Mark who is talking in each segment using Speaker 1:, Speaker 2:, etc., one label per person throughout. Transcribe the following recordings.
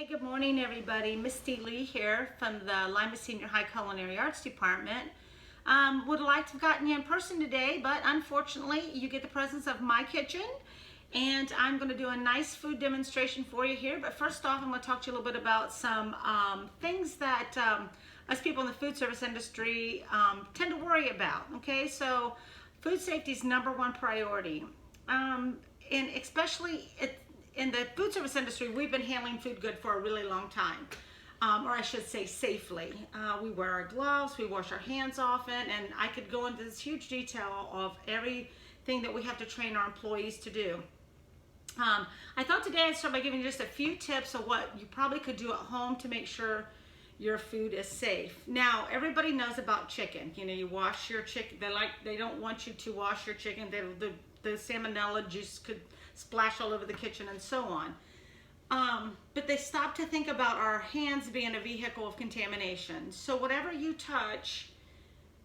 Speaker 1: Hey, good morning, everybody. Misty Lee here from the Lima Senior High Culinary Arts Department. Would like to have gotten you in person today, but unfortunately, you get the presence of my kitchen, and I'm going to do a nice food demonstration for you here. But first off, I'm going to talk to you a little bit about some things that us people in the food service industry tend to worry about. Okay, so food safety is #1 priority, and especially in the food service industry, we've been handling food good for a really long time, or I should say safely. We wear our gloves, we wash our hands often, and I could go into this huge detail of everything that we have to train our employees to do. I thought today I'd start by giving you just a few tips of what you probably could do at home to make sure your food is safe. Now, everybody knows about chicken. You know, you wash your chicken. They don't want you to wash your chicken. The salmonella juice could splash all over the kitchen and so on. But they stop to think about our hands being a vehicle of contamination. So whatever you touch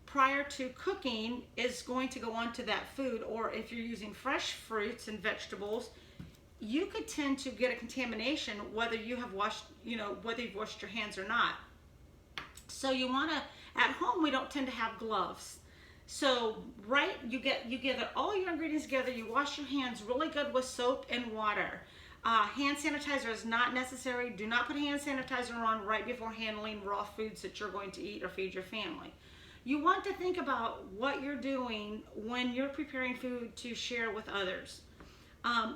Speaker 1: prior to cooking is going to go onto that food, or if you're using fresh fruits and vegetables, you could tend to get a contamination whether you have washed, whether you've washed your hands or not. So you want to, at home we don't tend to have gloves. So you gather all your ingredients together, you wash your hands really good with soap and water. Hand sanitizer is not necessary. Do not put hand sanitizer on right before handling raw foods that you're going to eat or feed your family. You want to think about what you're doing when you're preparing food to share with others,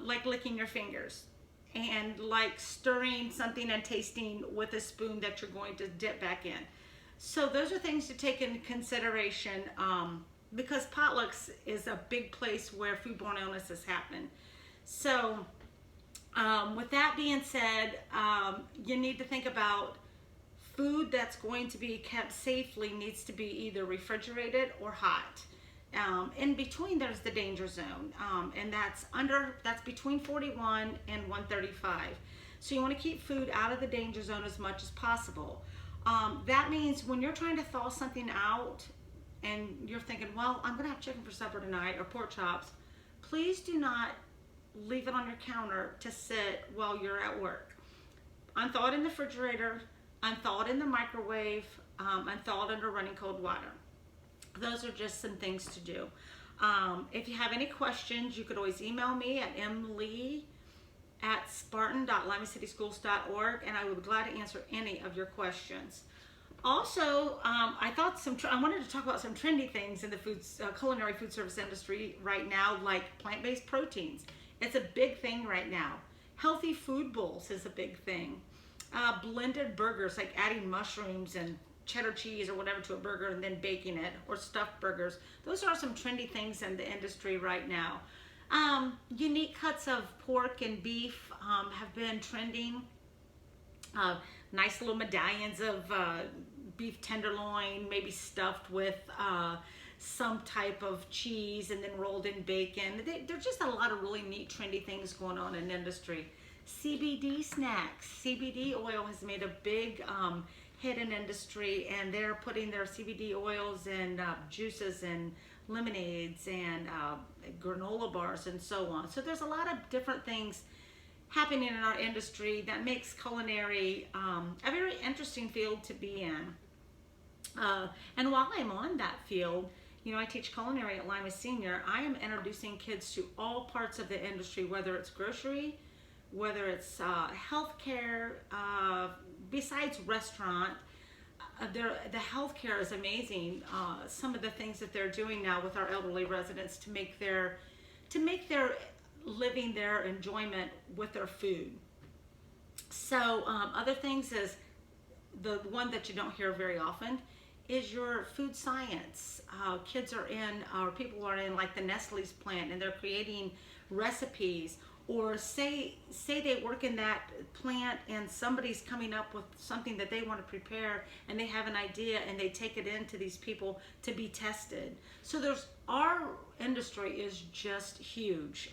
Speaker 1: like licking your fingers and like stirring something and tasting with a spoon that you're going to dip back in. So those are things to take into consideration because potlucks is a big place where foodborne illnesses happen. So with that being said, you need to think about food that's going to be kept safely needs to be either refrigerated or hot. In between there's the danger zone, and that's between 41 and 135. So you want to keep food out of the danger zone as much as possible. That means when you're trying to thaw something out and you're thinking, well, I'm going to have chicken for supper tonight or pork chops, please do not leave it on your counter to sit while you're at work. Unthaw it in the refrigerator, unthaw it in the microwave, unthaw it under running cold water. Those are just some things to do. If you have any questions, you could always email me at mlee@spartan.limacityschools.org, and I would be glad to answer any of your questions. Also, I wanted to talk about some trendy things in the culinary food service industry right now, like plant-based proteins. It's a big thing right now. Healthy food bowls is a big thing. Blended burgers, like adding mushrooms and cheddar cheese or whatever to a burger and then baking it, or stuffed burgers. Those are some trendy things in the industry right now. Unique cuts of pork and beef have been trending. Nice little medallions of beef tenderloin, maybe stuffed with some type of cheese and then rolled in bacon. There's just a lot of really neat, trendy things going on in the industry. CBD snacks. CBD oil has made a big hit in industry, and they're putting their CBD oils in juices and lemonades and granola bars and so on. So there's a lot of different things happening in our industry that makes culinary a very interesting field to be in. And while I'm on that field, I teach culinary at Lima Senior. I am introducing kids to all parts of the industry, whether it's grocery, whether it's healthcare, besides restaurant. The healthcare is amazing. Some of the things that they're doing now with our elderly residents to make their living their enjoyment with their food. So other things is the one that you don't hear very often is your food science. Kids are in, or people are in, like the Nestle's plant, and they're creating recipes. Or say they work in that plant and somebody's coming up with something that they want to prepare and they have an idea and they take it into these people to be tested. So our industry is just huge.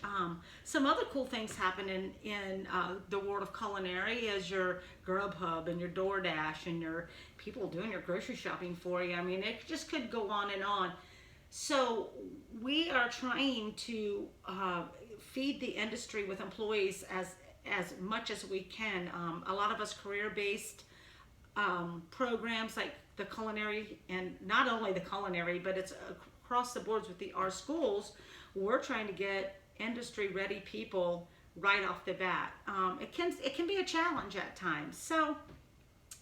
Speaker 1: Some other cool things happen in the world of culinary is your Grubhub and your DoorDash and your people doing your grocery shopping for you. I mean, it just could go on and on. So we are trying to feed the industry with employees as much as we can. A lot of us career-based programs like the culinary, and not only the culinary, but it's across the boards with our schools. We're trying to get industry-ready people right off the bat. It can be a challenge at times. So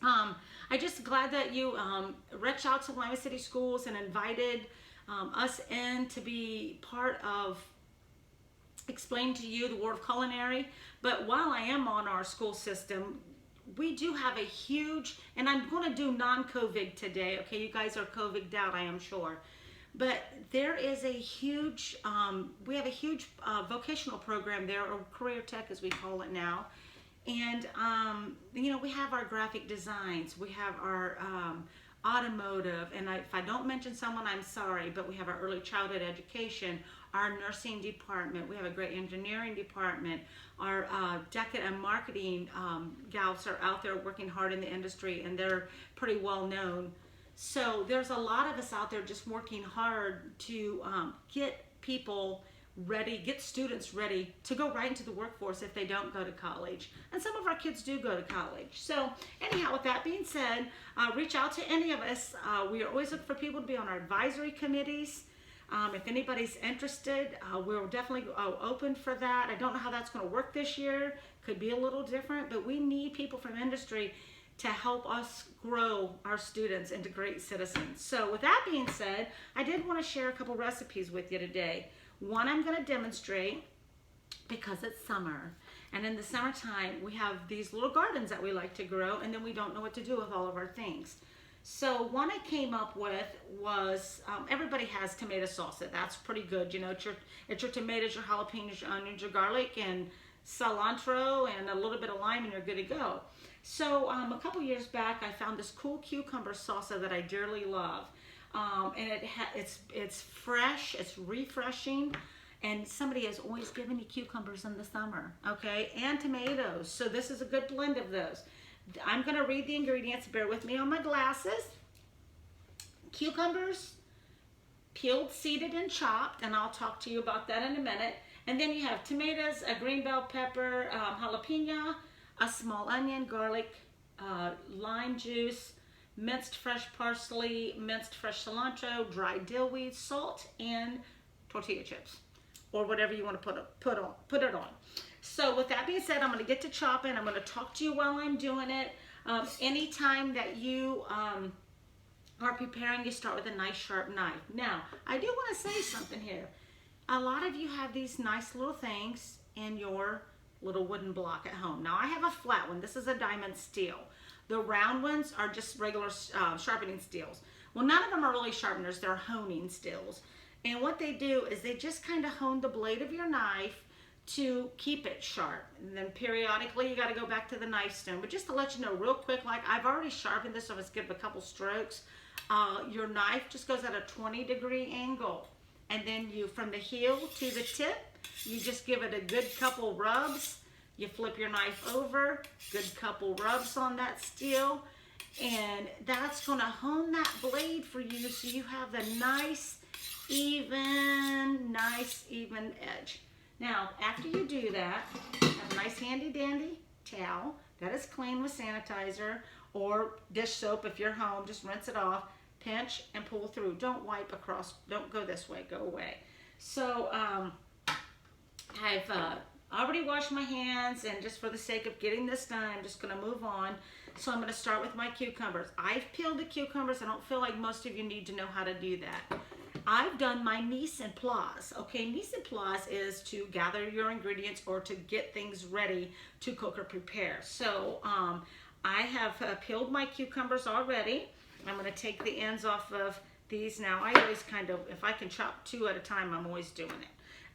Speaker 1: I'm just glad that you reached out to Lima City Schools and invited us in to be part of explaining to you the world of culinary. But while I am on our school system, we do have a huge, and I'm going to do non-COVID today. Okay, you guys are COVID'd out, I am sure. But there is a huge, we have a huge vocational program there, or career tech as we call it now. And, you know, we have our graphic designs, we have our automotive, and if I don't mention someone, I'm sorry, but we have our early childhood education, our nursing department, we have a great engineering department, our decade and marketing gals are out there working hard in the industry, and they're pretty well known. So there's a lot of us out there just working hard to get people ready, get students ready to go right into the workforce if they don't go to college. And some of our kids do go to college. So anyhow, with that being said, reach out to any of us. We are always looking for people to be on our advisory committees. If anybody's interested, we're definitely open for that. I don't know how that's going to work this year. Could be a little different, but we need people from industry to help us grow our students into great citizens. So with that being said, I did want to share a couple recipes with you today. One I'm going to demonstrate because it's summer. And in the summertime, we have these little gardens that we like to grow, and then we don't know what to do with all of our things. So one I came up with was, everybody has tomato salsa. That's pretty good. You know, it's your tomatoes, your jalapenos, your onions, your garlic, and cilantro, and a little bit of lime, and you're good to go. So a couple years back, I found this cool cucumber salsa that I dearly love. And it's fresh, it's refreshing, and somebody has always given me cucumbers in the summer, okay, and tomatoes. So this is a good blend of those. I'm going to read the ingredients. Bear with me on my glasses. Cucumbers, peeled, seeded, and chopped, and I'll talk to you about that in a minute. And then you have tomatoes, a green bell pepper, jalapeno, a small onion, garlic, lime juice, minced fresh parsley, minced fresh cilantro, dried dill weed, salt, and tortilla chips, or whatever you want to put it on. So with that being said, I'm going to get to chopping. I'm going to talk to you while I'm doing it. Anytime that you are preparing, you start with a nice sharp knife. Now, I do want to say something here. A lot of you have these nice little things in your little wooden block at home. Now, I have a flat one. This is a diamond steel. The round ones are just regular sharpening steels. Well, none of them are really sharpeners. They're honing steels. And what they do is they just kind of hone the blade of your knife to keep it sharp. And then periodically you got to go back to the knife stone. But just to let you know real quick, like I've already sharpened this, so let's give it a couple strokes. Your knife just goes at a 20-degree angle. And then you, from the heel to the tip, you just give it a good couple rubs. You flip your knife over, good couple rubs on that steel, and that's going to hone that blade for you so you have the nice, even edge. Now, after you do that, have a nice handy-dandy towel that is clean with sanitizer or dish soap if you're home. Just rinse it off, pinch, and pull through. Don't wipe across. Don't go this way. Go away. So I've already washed my hands, and just for the sake of getting this done, I'm just going to move on. So I'm going to start with my cucumbers. I've peeled the cucumbers. I don't feel like most of you need to know how to do that. I've done my mise en place. Okay, mise en place is to gather your ingredients or to get things ready to cook or prepare. So I have peeled my cucumbers already. I'm going to take the ends off of these now. I always kind of, if I can chop two at a time, I'm always doing it.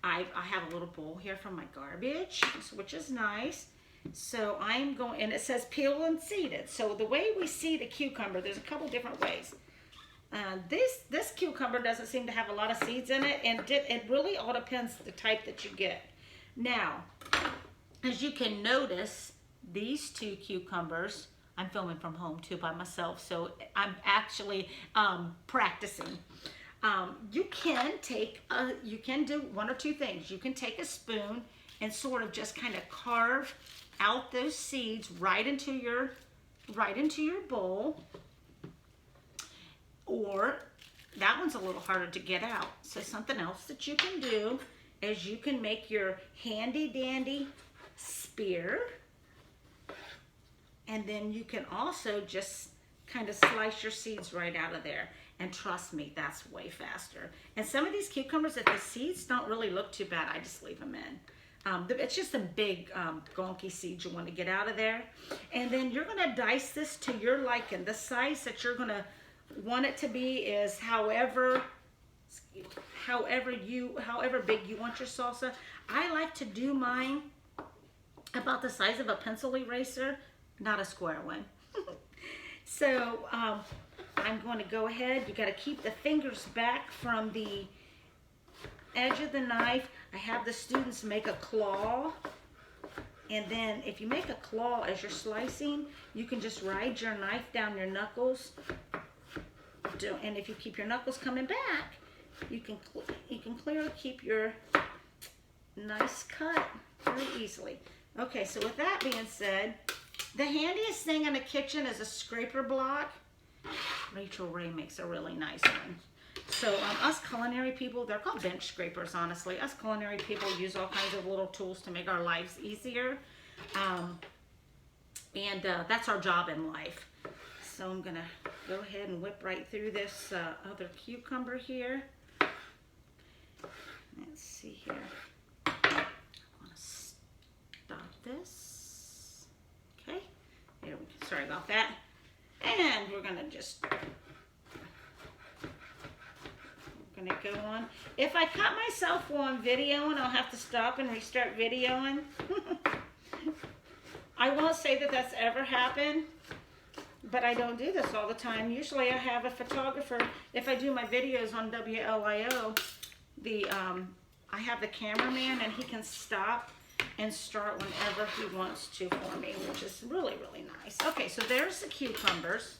Speaker 1: I have a little bowl here from my garbage, which is nice. So I'm going, and it says peel and seed it. So the way we seed a cucumber, there's a couple different ways. This cucumber doesn't seem to have a lot of seeds in it, and it really all depends the type that you get. Now, as you can notice, these two cucumbers, I'm filming from home too by myself, so I'm actually practicing. You can do one or two things. You can take a spoon and sort of just kind of carve out those seeds right into your bowl. Or that one's a little harder to get out. So something else that you can do is you can make your handy dandy spear. And then you can also just kind of slice your seeds right out of there. And trust me, that's way faster. And some of these cucumbers, if the seeds don't really look too bad, I just leave them in. It's just some big gonky seeds you want to get out of there. And then you're going to dice this to your liking. The size that you're going to want it to be is however big you want your salsa. I like to do mine about the size of a pencil eraser, not a square one. So I'm going to go ahead. You got to keep the fingers back from the edge of the knife. I have the students make a claw, and then if you make a claw as you're slicing, you can just ride your knife down your knuckles. And if you keep your knuckles coming back, you can clearly keep your nice cut very easily. Okay, so with that being said, the handiest thing in the kitchen is a scraper block. Rachel Ray makes a really nice one. So us culinary people, they're called bench scrapers, honestly. Us culinary people use all kinds of little tools to make our lives easier. That's our job in life. So I'm going to go ahead and whip right through this other cucumber here. Let's see here. I want to stop this. Okay. There we go. Sorry about that. And we're going to just... We're going to go on. If I cut myself while I'm videoing, I'll have to stop and restart videoing. I won't say that that's ever happened. But I don't do this all the time. Usually I have a photographer. If I do my videos on WLIO, I have the cameraman and he can stop and start whenever he wants to for me, which is really, really nice. Okay, so there's the cucumbers.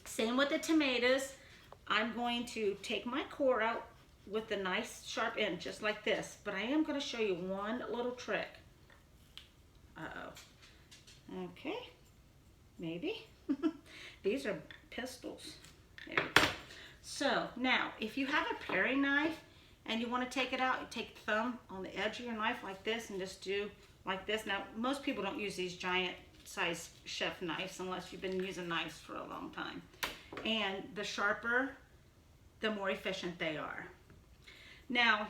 Speaker 1: Same with the tomatoes. I'm going to take my core out with the nice sharp end, just like this. But I am going to show you one little trick. Uh-oh. Okay. Maybe. These are pistols. There we go. So now, if you have a paring knife and you want to take it out, you take the thumb on the edge of your knife like this and just do like this. Now, most people don't use these giant size chef knives unless you've been using knives for a long time. And the sharper, the more efficient they are. Now,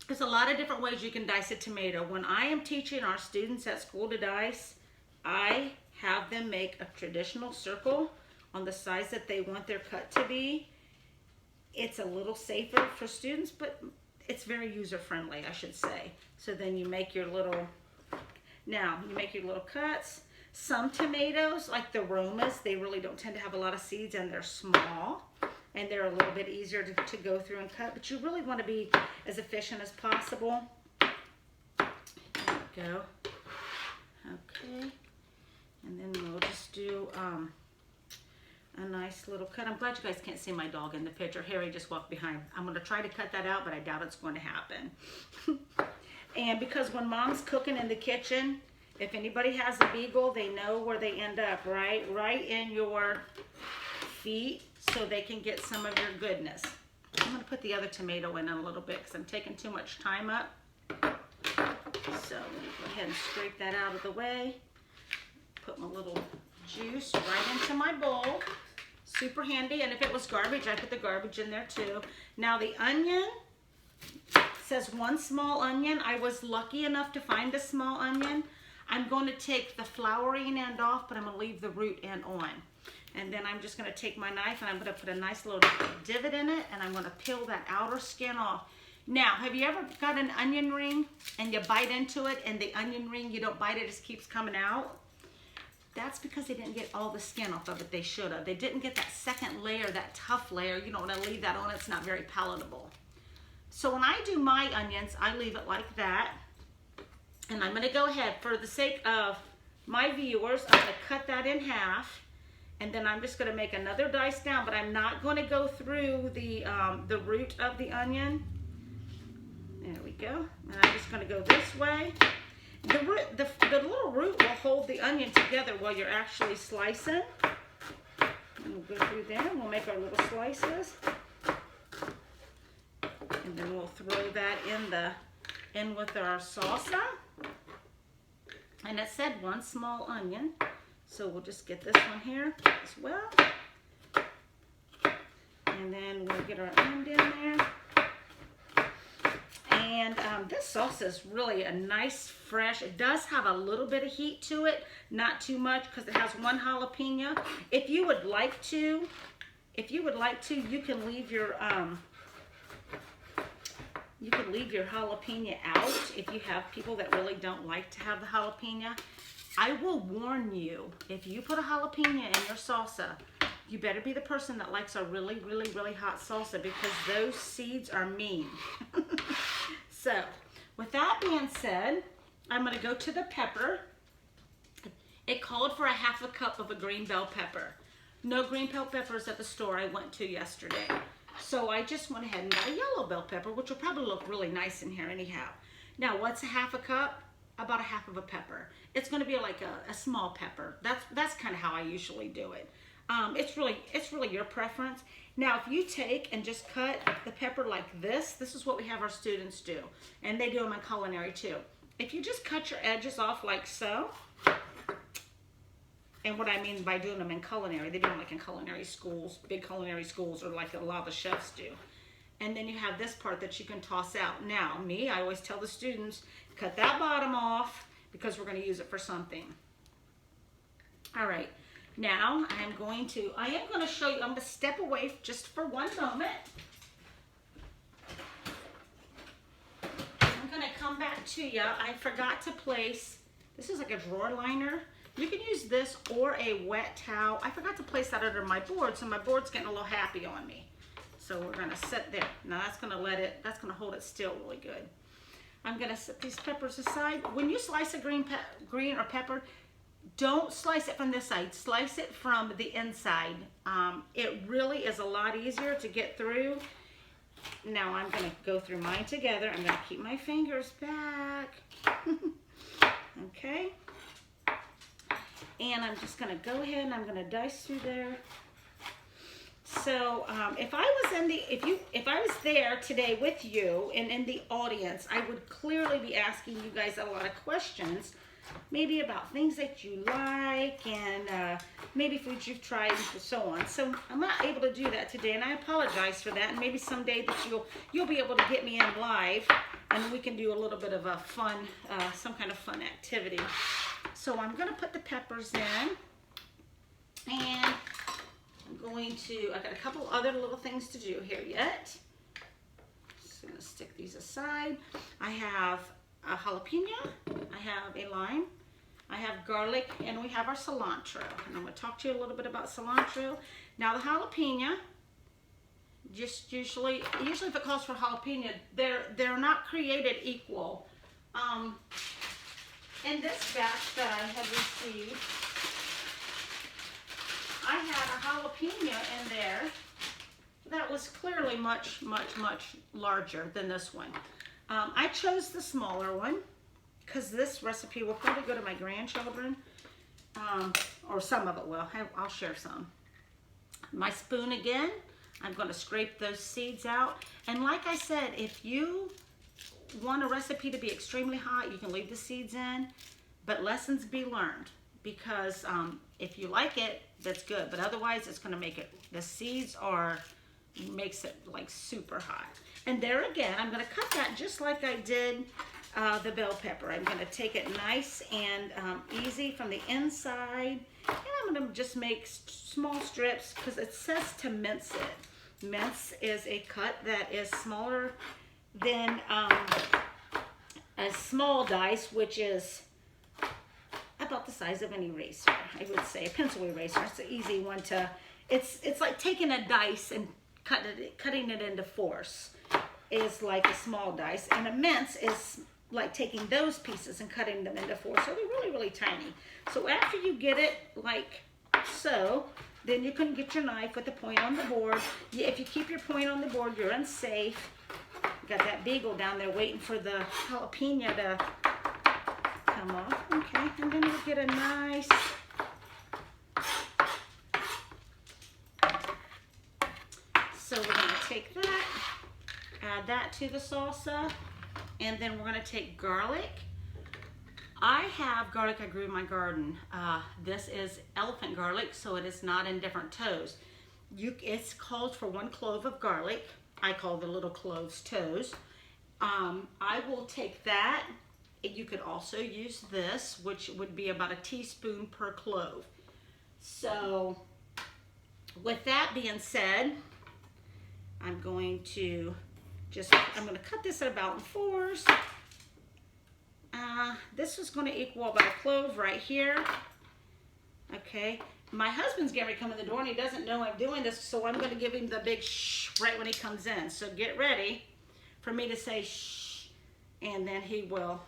Speaker 1: there's a lot of different ways you can dice a tomato. When I am teaching our students at school to dice, I have them make a traditional circle on the size that they want their cut to be. It's a little safer for students, but it's very user-friendly, I should say. So then you make your little, cuts. Some tomatoes, like the Romas, they really don't tend to have a lot of seeds and they're small and they're a little bit easier to go through and cut, but you really want to be as efficient as possible. There we go. Okay. And then we'll just do a nice little cut. I'm glad you guys can't see my dog in the picture. Harry just walked behind. I'm going to try to cut that out, but I doubt it's going to happen. And because when mom's cooking in the kitchen, if anybody has a beagle, they know where they end up, right? Right in your feet so they can get some of your goodness. I'm going to put the other tomato in a little bit because I'm taking too much time up. So I'm going to go ahead and scrape that out of the way. Put my little juice right into my bowl. Super handy. And if it was garbage, I put the garbage in there too. Now the onion says 1 small onion. I was lucky enough to find a small onion. I'm going to take the flowering end off, but I'm going to leave the root end on. And then I'm just going to take my knife and I'm going to put a nice little divot in it and I'm going to peel that outer skin off. Now, have you ever got an onion ring and you bite into it and the onion ring, you don't bite it, it just keeps coming out? That's because they didn't get all the skin off of it. They should have. They didn't get that second layer, that tough layer. You don't want to leave that on. It's not very palatable. So when I do my onions, I leave it like that. And I'm going to go ahead, for the sake of my viewers, I'm going to cut that in half. And then I'm just going to make another dice down, but I'm not going to go through the root of the onion. There we go. And I'm just going to go this way. The little root will hold the onion together while you're actually slicing. And we'll go through there and we'll make our little slices. And then we'll throw that in with our salsa. And it said 1 small onion. So we'll just get this one here as well. And then we'll get our end in there. And this salsa is really a nice, fresh. It does have a little bit of heat to it, not too much because it has 1 jalapeno. If you would like to, you can leave your jalapeno out if you have people that really don't like to have the jalapeno. I will warn you, if you put a jalapeno in your salsa, you better be the person that likes a really, really, really hot salsa because those seeds are mean. So, with that being said, I'm going to go to the pepper. It called for a 1/2 cup of a green bell pepper. No green bell peppers at the store I went to yesterday. So I just went ahead and got a yellow bell pepper, which will probably look really nice in here anyhow. Now, what's a 1/2 cup? About a 1/2 of a pepper. It's going to be like a small pepper. That's kind of how I usually do it. It's really your preference. Now, if you take and just cut the pepper like this is what we have our students do. And they do them in culinary too. If you just cut your edges off like so, and what I mean by doing them in culinary, they do them like in culinary schools, big culinary schools, or like a lot of the chefs do. And then you have this part that you can toss out. Now, I always tell the students, cut that bottom off because we're going to use it for something. All right. Now, I am going to show you, I'm going to step away just for 1 moment. I'm going to come back to you. I forgot to place, this is like a drawer liner. You can use this or a wet towel. I forgot to place that under my board, so my board's getting a little happy on me. So we're going to set there. Now that's going to hold it still really good. I'm going to set these peppers aside. When you slice a green or pepper, don't slice it from this side. Slice it from the inside. It really is a lot easier to get through. Now I'm going to go through mine together. I'm going to keep my fingers back. Okay. And I'm just going to go ahead and I'm going to dice through there. So if I was there today with you and in the audience, I would clearly be asking you guys a lot of questions, maybe about things that you like and maybe foods you've tried and so on. So I'm not able to do that today, and I apologize for that. And maybe someday that you'll be able to get me in live, and we can do a little bit of a fun, some kind of fun activity. So I'm going to put the peppers in, and I've got a couple other little things to do here yet. Just going to stick these aside. I have a jalapeno, I have a lime, I have garlic, and we have our cilantro. And I'm going to talk to you a little bit about cilantro. Now the jalapeno, just usually if it calls for jalapeno, they're not created equal. In this batch that I had received, I had a jalapeno in there that was clearly much, much, much larger than this one. I chose the smaller one because this recipe will probably go to my grandchildren, or some of it will. I'll share some. My spoon again, I'm going to scrape those seeds out. And like I said, if you want a recipe to be extremely hot, you can leave the seeds in, but lessons be learned, because if you like it, that's good, but otherwise it's going to make it, the seeds makes it like super hot. And there again, I'm going to cut that just like I did the bell pepper. I'm going to take it nice and easy from the inside, and I'm going to just make small strips because it says to mince it. Mince is a cut that is smaller than a small dice, which is about the size of an eraser, I would say, a pencil eraser. It's an easy one to, it's like taking a dice and cutting it into fourths is like a small dice, and a mince is like taking those pieces and cutting them into four, so they're really, really tiny. So after you get it like so, then you can get your knife with the point on the board. If you keep your point on the board, you're unsafe. Got that beagle down there waiting for the jalapeno to come off. Okay, and then we'll get a nice so we're going to take that, add that to the salsa, and then we're going to take garlic. I have garlic I grew in my garden. This is elephant garlic, so it is not in different toes. It's called for 1 clove of garlic. I call the little cloves toes. I will take that. You could also use this, which would be about a teaspoon per clove. So with that being said, I'm going to cut this at about 4s. This is going to equal about a clove right here. Okay. My husband's getting ready to come in the door and he doesn't know I'm doing this, so I'm going to give him the big shh right when he comes in. So get ready for me to say shh, and then he will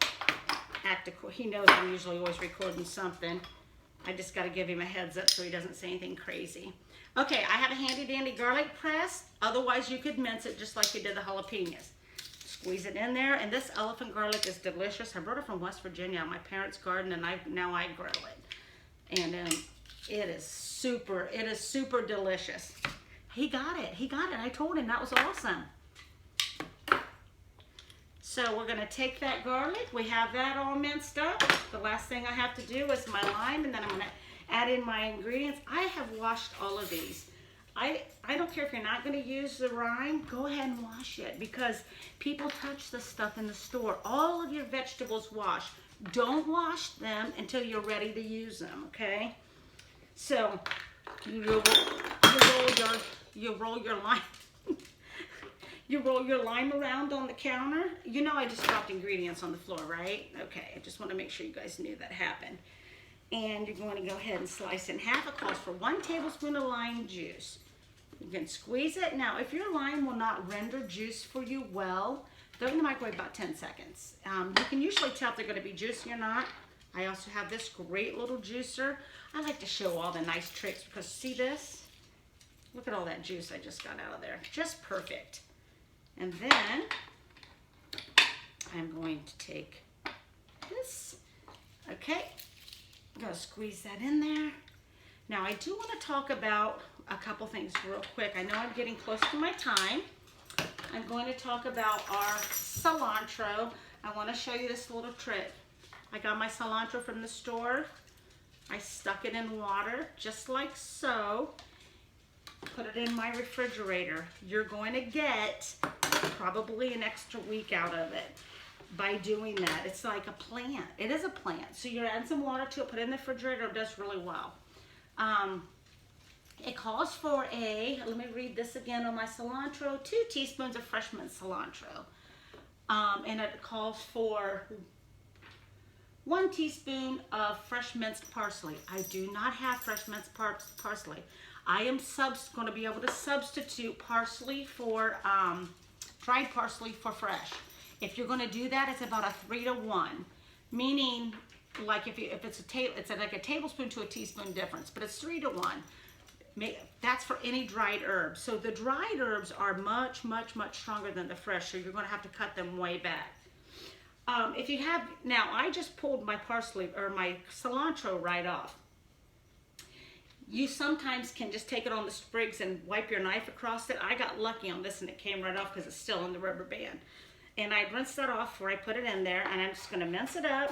Speaker 1: act accordingly. He knows I'm usually always recording something. I just got to give him a heads up so he doesn't say anything crazy. Okay, I have a handy dandy garlic press. Otherwise, you could mince it just like you did the jalapenos. Squeeze it in there, and this elephant garlic is delicious. I brought it from West Virginia, my parents' garden, and now I grow it. And it is super delicious. He got it. I told him that was awesome. So we're gonna take that garlic. We have that all minced up. The last thing I have to do is my lime, and then I'm gonna add in my ingredients. I have washed all of these. I don't care if you're not gonna use the rind, go ahead and wash it, because people touch the stuff in the store. All of your vegetables wash. Don't wash them until you're ready to use them, okay? So you roll your lime. You roll your lime around on the counter. You know I just dropped ingredients on the floor, right? Okay, I just want to make sure you guys knew that happened. And you're going to go ahead and slice in half. It calls for 1 tablespoon of lime juice. You can squeeze it. Now, if your lime will not render juice for you well, throw it in the microwave about 10 seconds. You can usually tell if they're going to be juicy or not. I also have this great little juicer. I like to show all the nice tricks because see this? Look at all that juice I just got out of there. Just perfect. And then I'm going to take this. Okay, I'm going to squeeze that in there. Now I do want to talk about a couple things real quick. I know I'm getting close to my time. I'm going to talk about our cilantro. I want to show you this little trick. I got my cilantro from the store. I stuck it in water just like so. Put it in my refrigerator. You're going to get probably an extra week out of it by doing that. It's like a plant. It is a plant. So you're adding some water to it, put it in the refrigerator, it does really well. It calls for let me read this again on my cilantro, 2 teaspoons of fresh minced cilantro. And it calls for 1 teaspoon of fresh minced parsley. I do not have fresh minced parsley. I am going to be able to substitute parsley for dried parsley for fresh. If you're going to do that, it's about a 3 to 1, meaning like if it's like a tablespoon to a teaspoon difference, but it's 3 to 1. That's for any dried herbs. So the dried herbs are much stronger than the fresh, so you're going to have to cut them way back. If you have, now I just pulled my parsley or my cilantro right off. You sometimes can just take it on the sprigs and wipe your knife across it. I got lucky on this and it came right off because it's still in the rubber band. And I rinsed that off before I put it in there, and I'm just going to mince it up.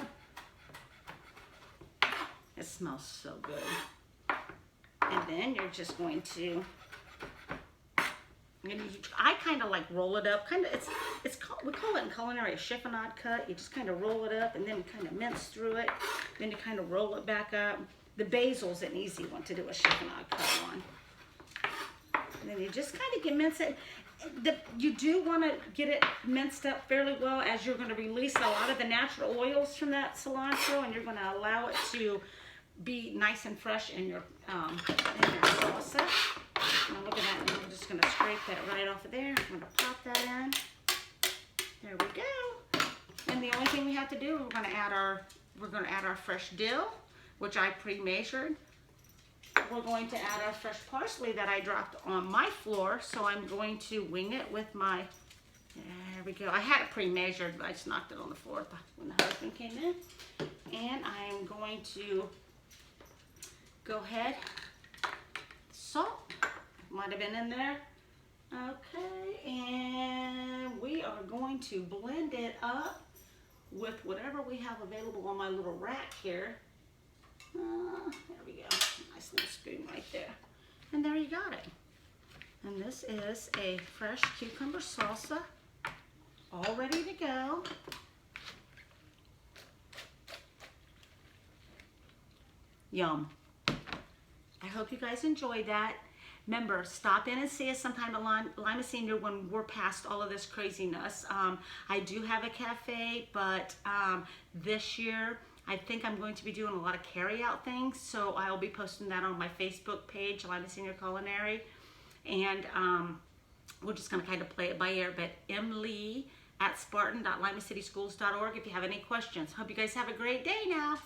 Speaker 1: It smells so good. And then you're just going to, I kind of like roll it up. We call it in culinary a chiffonade cut. You just kind of roll it up and then you kind of mince through it. Then you kind of roll it back up. The basil's an easy one to do a chiffonade cut on. And then you just kind of mince it. You do want to get it minced up fairly well, as you're going to release a lot of the natural oils from that cilantro, and you're going to allow it to be nice and fresh in your salsa. Now look at that, and I'm just going to scrape that right off of there. I'm going to pop that in. There we go. And the only thing we have to do, we're going to add our fresh dill, which I pre-measured. We're going to add our fresh parsley that I dropped on my floor, so I'm going to wing it with my, there we go. I had it pre-measured, but I just knocked it on the floor when the husband came in. And I'm going to go ahead, salt, might have been in there. Okay, and we are going to blend it up with whatever we have available on my little rack here. There we go, nice little spoon right there. And there you got it. And this is a fresh cucumber salsa, all ready to go. Yum. I hope you guys enjoyed that. Remember, stop in and see us sometime at Lima Senior when we're past all of this craziness. I do have a cafe, but this year I think I'm going to be doing a lot of carry-out things, so I'll be posting that on my Facebook page, Lima Senior Culinary, and we're just going to kind of play it by ear. But mlee@spartan.limacityschools.org if you have any questions. Hope you guys have a great day now.